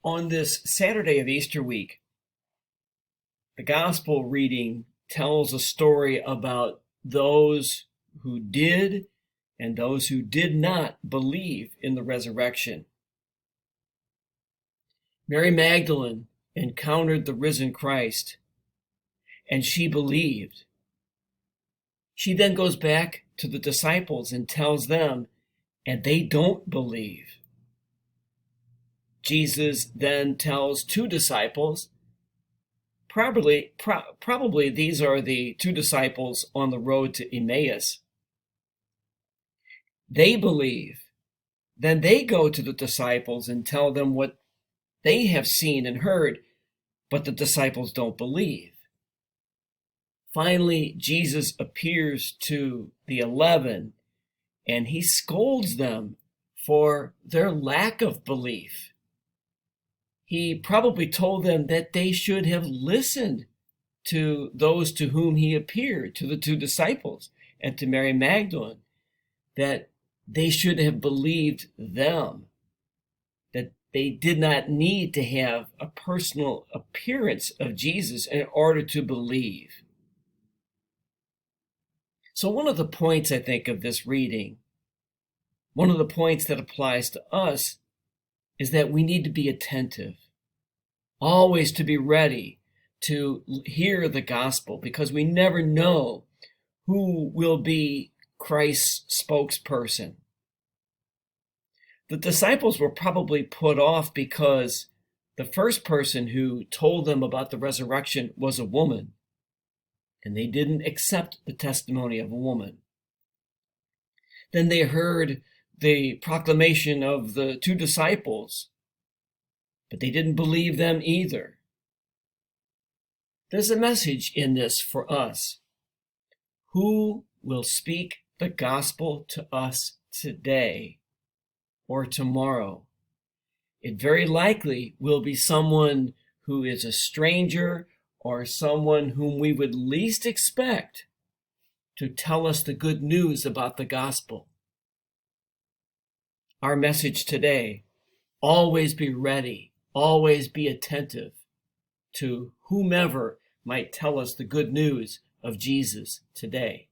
On this Saturday of Easter week, the gospel reading tells a story about those who did and those who did not believe in the resurrection. Mary Magdalene encountered the risen Christ, and she believed. She then goes back to the disciples and tells them, and they don't believe. Jesus then tells two disciples, probably these are the two disciples on the road to Emmaus. They believe. Then they go to the disciples and tell them what they have seen and heard, but the disciples don't believe. Finally, Jesus appears to the 11, and he scolds them for their lack of belief. He probably told them that they should have listened to those to whom he appeared, to the two disciples and to Mary Magdalene, that they should have believed them, that they did not need to have a personal appearance of Jesus in order to believe. So one of the points, I think, of this reading, one of the points that applies to us, is that we need to be attentive, always to be ready to hear the gospel, because we never know who will be Christ's spokesperson. The disciples were probably put off because the first person who told them about the resurrection was a woman, and they didn't accept the testimony of a woman. Then they heard the proclamation of the two disciples, but they didn't believe them either. There's a message in this for us. Who will speak the gospel to us today or tomorrow? It very likely will be someone who is a stranger or someone whom we would least expect to tell us the good news about the gospel. Our message today: always be ready, always be attentive to whomever might tell us the good news of Jesus today.